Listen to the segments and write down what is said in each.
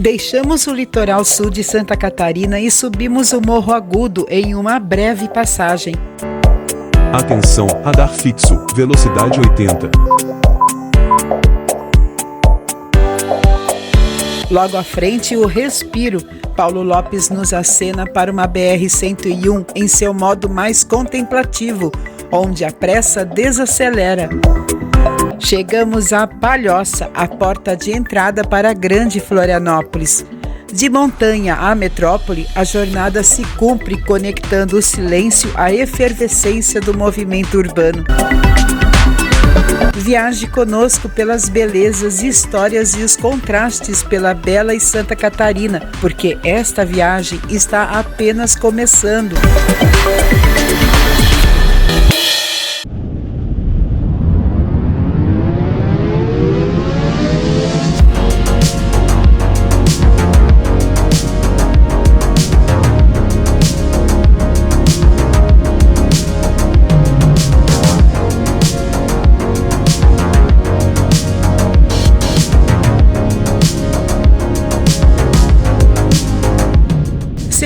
Deixamos o litoral sul de Santa Catarina e subimos o Morro Agudo em uma breve passagem. Atenção, radar fixo, velocidade 80. Logo à frente, o Respiro. Paulo Lopes nos acena para uma BR-101 em seu modo mais contemplativo, onde a pressa desacelera. Chegamos a Palhoça, a porta de entrada para a Grande Florianópolis. De Montanha à metrópole, a jornada se cumpre conectando o silêncio à efervescência do movimento urbano. Viaje conosco pelas belezas, histórias e os contrastes pela bela e Santa Catarina, porque esta viagem está apenas começando.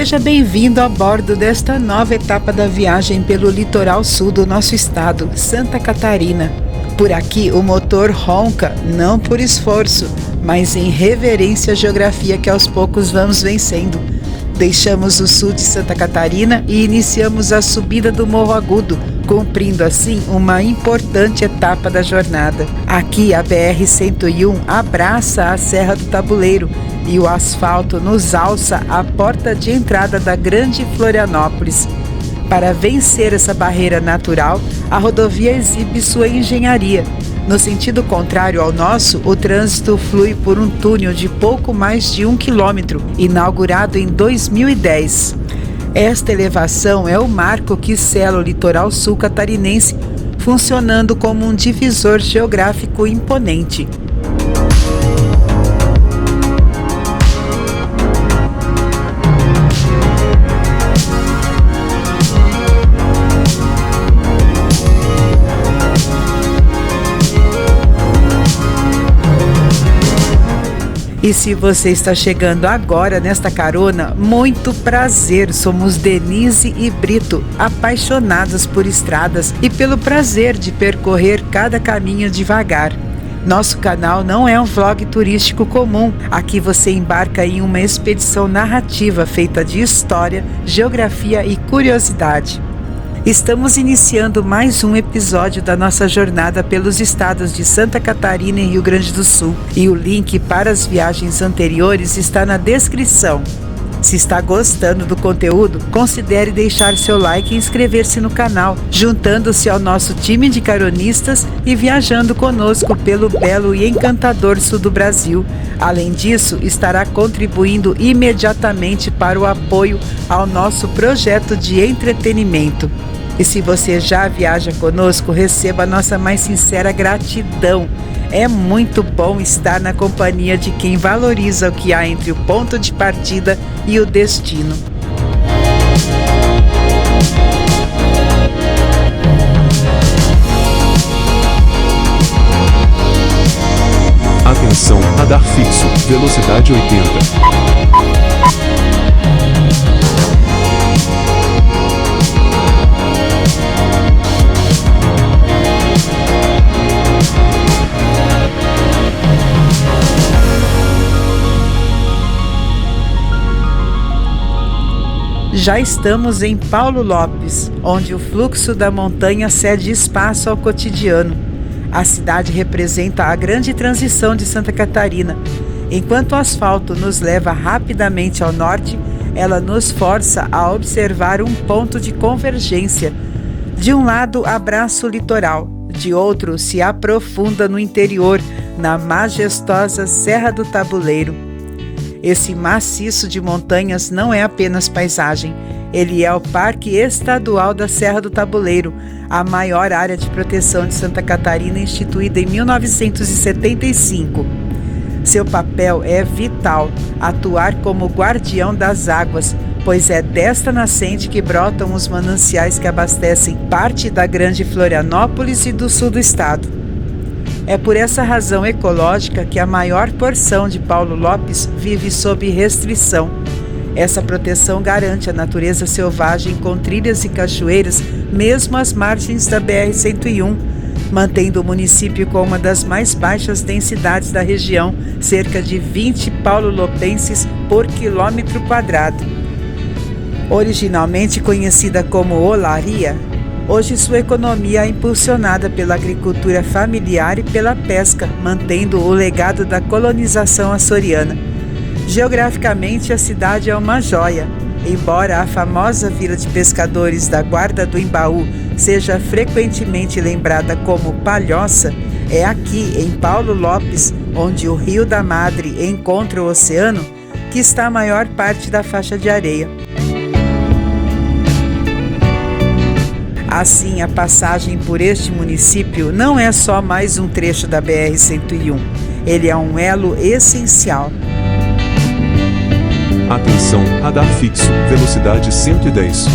Seja bem-vindo a bordo desta nova etapa da viagem pelo litoral sul do nosso estado, Santa Catarina. Por aqui o motor ronca, não por esforço, mas em reverência à geografia que aos poucos vamos vencendo. Deixamos o sul de Santa Catarina e iniciamos a subida do Morro Agudo, cumprindo assim uma importante etapa da jornada. Aqui a BR-101 abraça a Serra do Tabuleiro e o asfalto nos alça à porta de entrada da Grande Florianópolis. Para vencer essa barreira natural, a rodovia exibe sua engenharia. No sentido contrário ao nosso, o trânsito flui por um túnel de pouco mais de 1 quilômetro, inaugurado em 2010. Esta elevação é o marco que sela o litoral sul catarinense, funcionando como um divisor geográfico imponente. E se você está chegando agora nesta carona, muito prazer, somos Denise e Brito, apaixonados por estradas e pelo prazer de percorrer cada caminho devagar. Nosso canal não é um vlog turístico comum, aqui você embarca em uma expedição narrativa feita de história, geografia e curiosidade. Estamos iniciando mais um episódio da nossa jornada pelos estados de Santa Catarina e Rio Grande do Sul, e o link para as viagens anteriores está na descrição. Se está gostando do conteúdo, considere deixar seu like e inscrever-se no canal, juntando-se ao nosso time de caronistas e viajando conosco pelo belo e encantador sul do Brasil. Além disso, estará contribuindo imediatamente para o apoio ao nosso projeto de entretenimento. E se você já viaja conosco, receba a nossa mais sincera gratidão. É muito bom estar na companhia de quem valoriza o que há entre o ponto de partida e o destino. Atenção, radar fixo, velocidade 80. Já estamos em Paulo Lopes, onde o fluxo da montanha cede espaço ao cotidiano. A cidade representa a grande transição de Santa Catarina. Enquanto o asfalto nos leva rapidamente ao norte, ela nos força a observar um ponto de convergência. De um lado, abraça o litoral, de outro, se aprofunda no interior, na majestosa Serra do Tabuleiro. Esse maciço de montanhas não é apenas paisagem, ele é o Parque Estadual da Serra do Tabuleiro, a maior área de proteção de Santa Catarina, instituída em 1975. Seu papel é vital, atuar como guardião das águas, pois é desta nascente que brotam os mananciais que abastecem parte da Grande Florianópolis e do sul do estado. É por essa razão ecológica que a maior porção de Paulo Lopes vive sob restrição. Essa proteção garante a natureza selvagem com trilhas e cachoeiras, mesmo às margens da BR-101, mantendo o município com uma das mais baixas densidades da região, cerca de 20 paulo-lopenses por quilômetro quadrado. Originalmente conhecida como Olaria, hoje sua economia é impulsionada pela agricultura familiar e pela pesca, mantendo o legado da colonização açoriana. Geograficamente, a cidade é uma joia. Embora a famosa vila de pescadores da Guarda do Embaú seja frequentemente lembrada como Palhoça, é aqui, em Paulo Lopes, onde o Rio da Madre encontra o oceano, que está a maior parte da faixa de areia. Assim, a passagem por este município não é só mais um trecho da BR-101, ele é um elo essencial. Atenção, radar fixo, velocidade 110.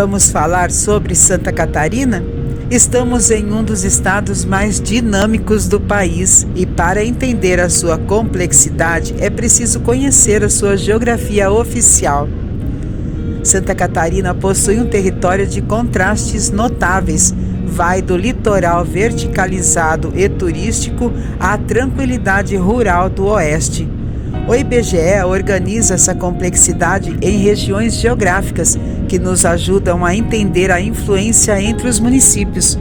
Vamos falar sobre Santa Catarina? Estamos em um dos estados mais dinâmicos do país e, para entender a sua complexidade, é preciso conhecer a sua geografia oficial. Santa Catarina possui um território de contrastes notáveis. Vai do litoral verticalizado e turístico à tranquilidade rural do oeste. O IBGE organiza essa complexidade em regiões geográficas que nos ajudam a entender a influência entre os municípios.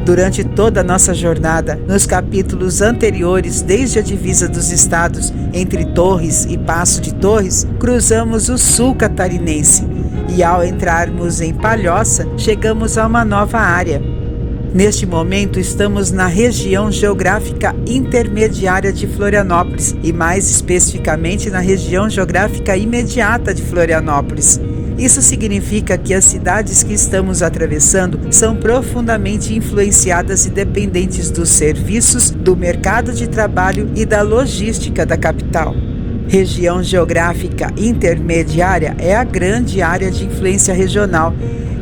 Durante toda a nossa jornada, nos capítulos anteriores, desde a divisa dos estados entre Torres e Passo de Torres, cruzamos o sul catarinense e, ao entrarmos em Palhoça, chegamos a uma nova área. Neste momento, estamos na região geográfica intermediária de Florianópolis e, mais especificamente, na região geográfica imediata de Florianópolis. Isso significa que as cidades que estamos atravessando são profundamente influenciadas e dependentes dos serviços, do mercado de trabalho e da logística da capital. Região geográfica intermediária é a grande área de influência regional.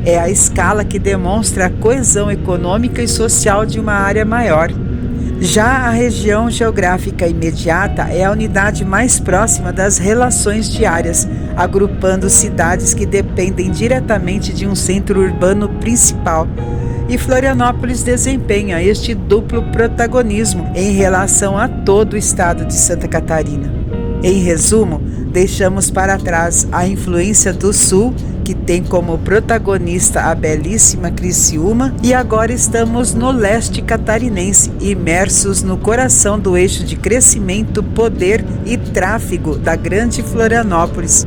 É a escala que demonstra a coesão econômica e social de uma área maior. Já a região geográfica imediata é a unidade mais próxima das relações diárias, agrupando cidades que dependem diretamente de um centro urbano principal. E Florianópolis desempenha este duplo protagonismo em relação a todo o estado de Santa Catarina. Em resumo, deixamos para trás a influência do Sul, que tem como protagonista a belíssima Criciúma, e agora estamos no leste catarinense, imersos no coração do eixo de crescimento, poder e tráfego da grande Florianópolis.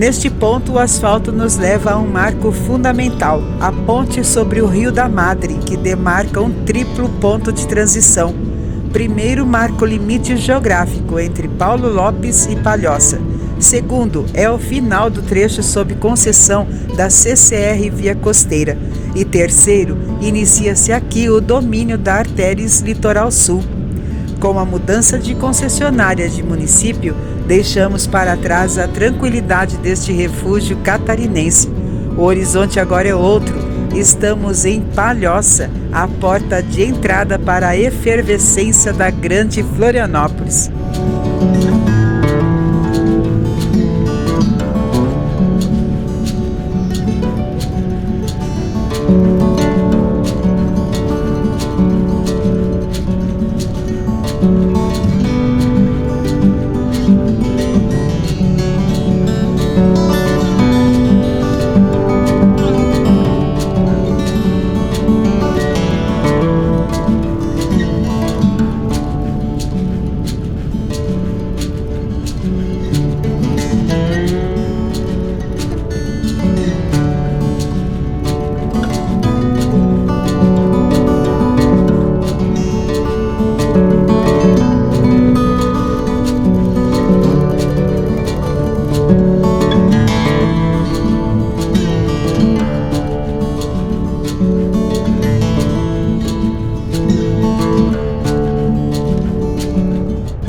Neste ponto, o asfalto nos leva a um marco fundamental, a ponte sobre o Rio da Madre, que demarca um triplo ponto de transição. Primeiro, marca o limite geográfico entre Paulo Lopes e Palhoça. Segundo, é o final do trecho sob concessão da CCR Via Costeira. E terceiro, inicia-se aqui o domínio da Artéries Litoral Sul. Com a mudança de concessionária de município, deixamos para trás a tranquilidade deste refúgio catarinense. O horizonte agora é outro. Estamos em Palhoça, a porta de entrada para a efervescência da grande Florianópolis.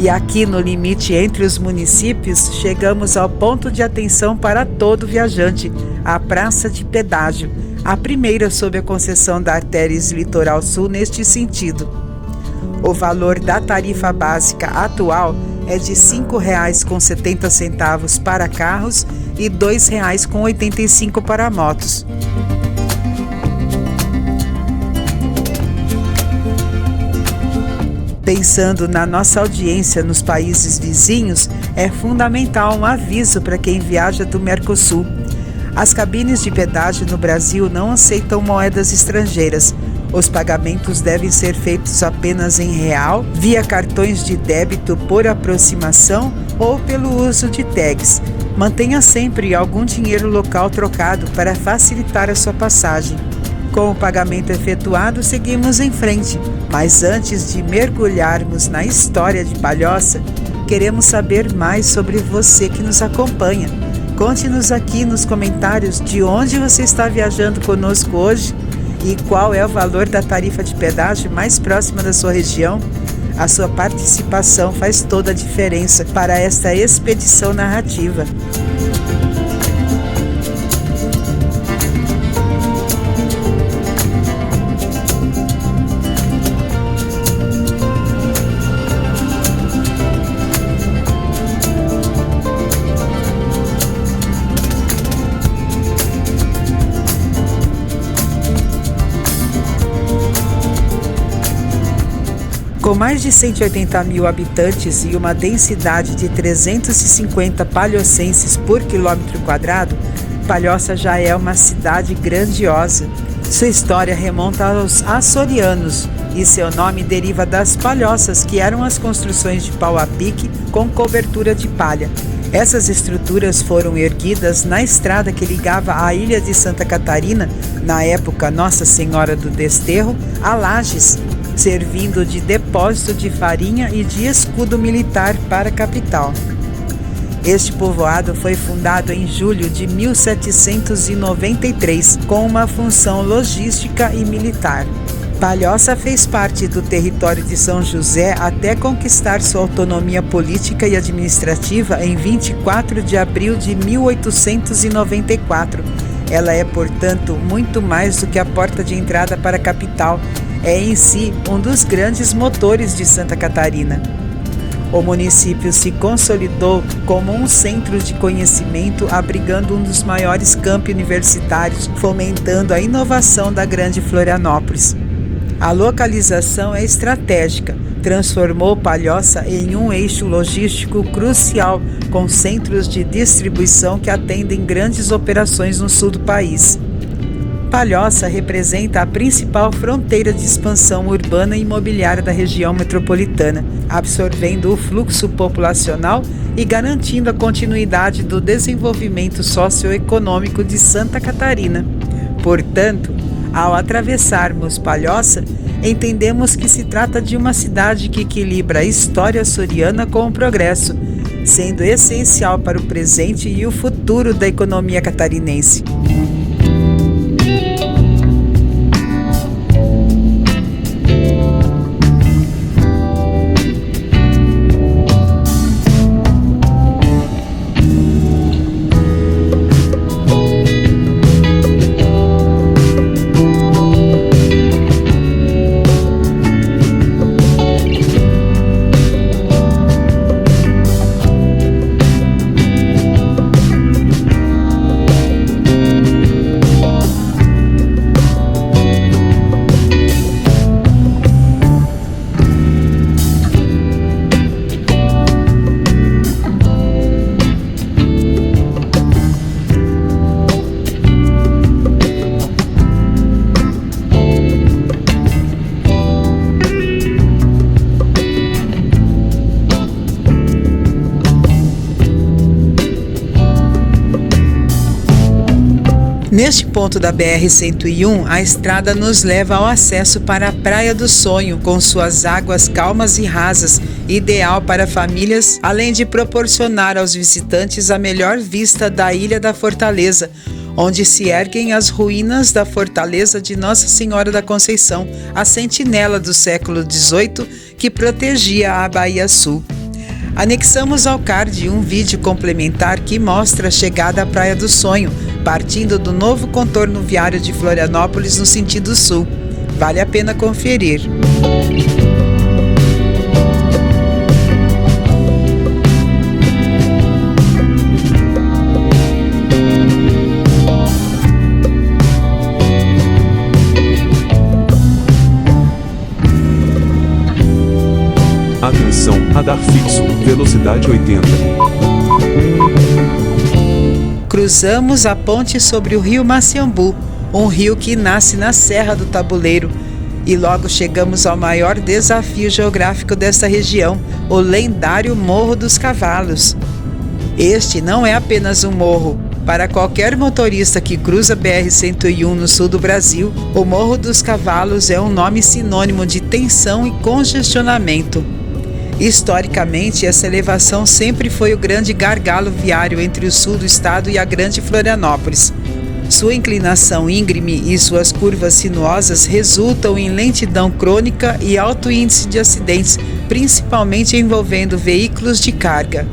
E aqui no limite entre os municípios, chegamos ao ponto de atenção para todo viajante, a Praça de Pedágio, a primeira sob a concessão da Artéries Litoral Sul neste sentido. O valor da tarifa básica atual é de R$ 5,70 para carros e R$ 2,85 para motos. Pensando na nossa audiência nos países vizinhos, é fundamental um aviso para quem viaja do Mercosul. As cabines de pedágio no Brasil não aceitam moedas estrangeiras. Os pagamentos devem ser feitos apenas em real, via cartões de débito por aproximação ou pelo uso de tags. Mantenha sempre algum dinheiro local trocado para facilitar a sua passagem. Com o pagamento efetuado, seguimos em frente. Mas antes de mergulharmos na história de Palhoça, queremos saber mais sobre você que nos acompanha. Conte-nos aqui nos comentários de onde você está viajando conosco hoje e qual é o valor da tarifa de pedágio mais próxima da sua região. A sua participação faz toda a diferença para esta expedição narrativa. Com mais de 180 mil habitantes e uma densidade de 350 palhocenses por quilômetro quadrado, Palhoça já é uma cidade grandiosa. Sua história remonta aos açorianos e seu nome deriva das palhoças, que eram as construções de pau a pique com cobertura de palha. Essas estruturas foram erguidas na estrada que ligava a ilha de Santa Catarina, na época Nossa Senhora do Desterro, a Lages, servindo de depósito de farinha e de escudo militar para a capital. Este povoado foi fundado em julho de 1793, com uma função logística e militar. Palhoça fez parte do território de São José até conquistar sua autonomia política e administrativa em 24 de abril de 1894. Ela é, portanto, muito mais do que a porta de entrada para a capital. É em si um dos grandes motores de Santa Catarina. O município se consolidou como um centro de conhecimento, abrigando um dos maiores campi universitários, fomentando a inovação da grande Florianópolis. A localização é estratégica, transformou Palhoça em um eixo logístico crucial, com centros de distribuição que atendem grandes operações no sul do país. Palhoça representa a principal fronteira de expansão urbana e imobiliária da região metropolitana, absorvendo o fluxo populacional e garantindo a continuidade do desenvolvimento socioeconômico de Santa Catarina. Portanto, ao atravessarmos Palhoça, entendemos que se trata de uma cidade que equilibra a história açoriana com o progresso, sendo essencial para o presente e o futuro da economia catarinense. Neste ponto da BR-101, a estrada nos leva ao acesso para a Praia do Sonho, com suas águas calmas e rasas, ideal para famílias, além de proporcionar aos visitantes a melhor vista da Ilha da Fortaleza, onde se erguem as ruínas da Fortaleza de Nossa Senhora da Conceição, a sentinela do século XVIII que protegia a Bahia Sul. Anexamos ao card um vídeo complementar que mostra a chegada à Praia do Sonho, partindo do novo contorno viário de Florianópolis no sentido sul. Vale a pena conferir. Atenção, radar fixo, velocidade 80. Cruzamos a ponte sobre o rio Maciambu, um rio que nasce na Serra do Tabuleiro, e logo chegamos ao maior desafio geográfico desta região, o lendário Morro dos Cavalos. Este não é apenas um morro. Para qualquer motorista que cruza a BR-101 no sul do Brasil, o Morro dos Cavalos é um nome sinônimo de tensão e congestionamento. Historicamente, essa elevação sempre foi o grande gargalo viário entre o sul do estado e a grande Florianópolis. Sua inclinação íngreme e suas curvas sinuosas resultam em lentidão crônica e alto índice de acidentes, principalmente envolvendo veículos de carga.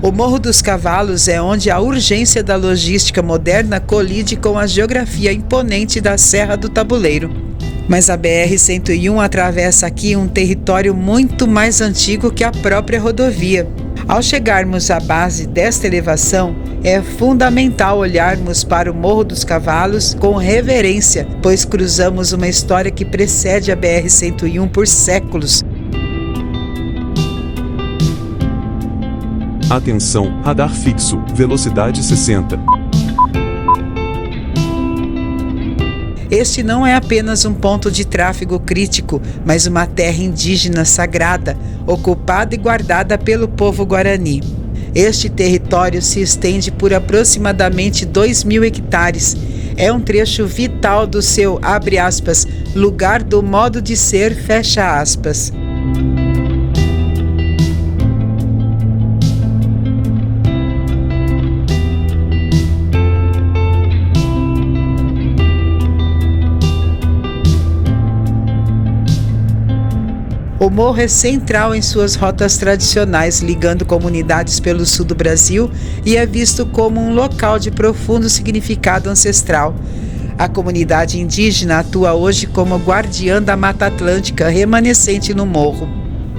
O Morro dos Cavalos é onde a urgência da logística moderna colide com a geografia imponente da Serra do Tabuleiro. Mas a BR-101 atravessa aqui um território muito mais antigo que a própria rodovia. Ao chegarmos à base desta elevação, é fundamental olharmos para o Morro dos Cavalos com reverência, pois cruzamos uma história que precede a BR-101 por séculos. Atenção, radar fixo, velocidade 60. Este não é apenas um ponto de tráfego crítico, mas uma terra indígena sagrada, ocupada e guardada pelo povo Guarani. Este território se estende por aproximadamente 2.000 hectares. É um trecho vital do seu, abre aspas, lugar do modo de ser, fecha aspas. O morro é central em suas rotas tradicionais, ligando comunidades pelo sul do Brasil, e é visto como um local de profundo significado ancestral. A comunidade indígena atua hoje como guardiã da Mata Atlântica remanescente no morro.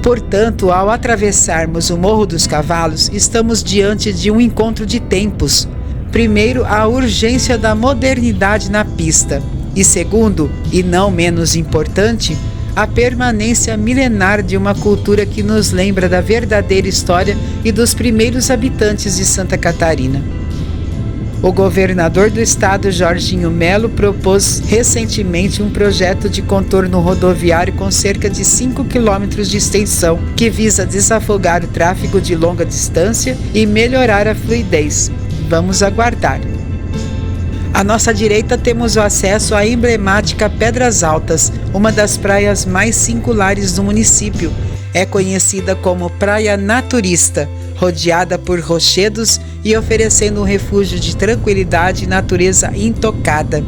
Portanto, ao atravessarmos o Morro dos Cavalos, estamos diante de um encontro de tempos. Primeiro, a urgência da modernidade na pista. E segundo, e não menos importante, a permanência milenar de uma cultura que nos lembra da verdadeira história e dos primeiros habitantes de Santa Catarina. O governador do estado, Jorginho Melo, propôs recentemente um projeto de contorno rodoviário com cerca de 5 quilômetros de extensão, que visa desafogar o tráfego de longa distância e melhorar a fluidez. Vamos aguardar. À nossa direita temos o acesso à emblemática Pedras Altas, uma das praias mais singulares do município. É conhecida como Praia Naturista, rodeada por rochedos e oferecendo um refúgio de tranquilidade e natureza intocada.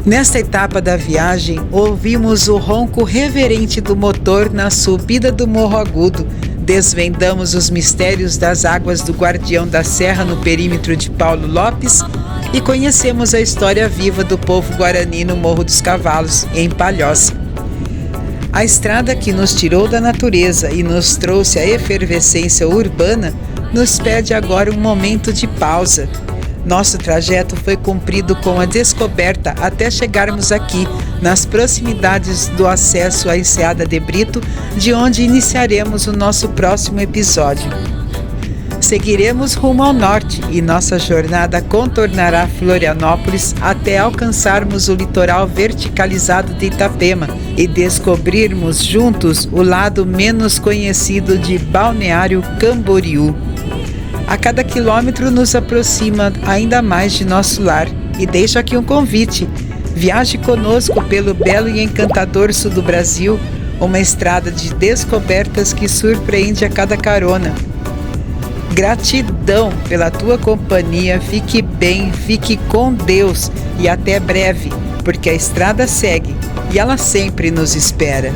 Nesta etapa da viagem, ouvimos o ronco reverente do motor na subida do Morro Agudo, desvendamos os mistérios das águas do Guardião da Serra no perímetro de Paulo Lopes e conhecemos a história viva do povo guarani no Morro dos Cavalos, em Palhoça. A estrada que nos tirou da natureza e nos trouxe a efervescência urbana nos pede agora um momento de pausa. Nosso trajeto foi cumprido com a descoberta até chegarmos aqui, nas proximidades do acesso à Enseada de Brito, de onde iniciaremos o nosso próximo episódio. Seguiremos rumo ao norte e nossa jornada contornará Florianópolis até alcançarmos o litoral verticalizado de Itapema e descobrirmos juntos o lado menos conhecido de Balneário Camboriú. A cada quilômetro nos aproxima ainda mais de nosso lar e deixo aqui um convite. Viaje conosco pelo belo e encantador sul do Brasil, uma estrada de descobertas que surpreende a cada carona. Gratidão pela tua companhia, fique bem, fique com Deus e até breve, porque a estrada segue e ela sempre nos espera.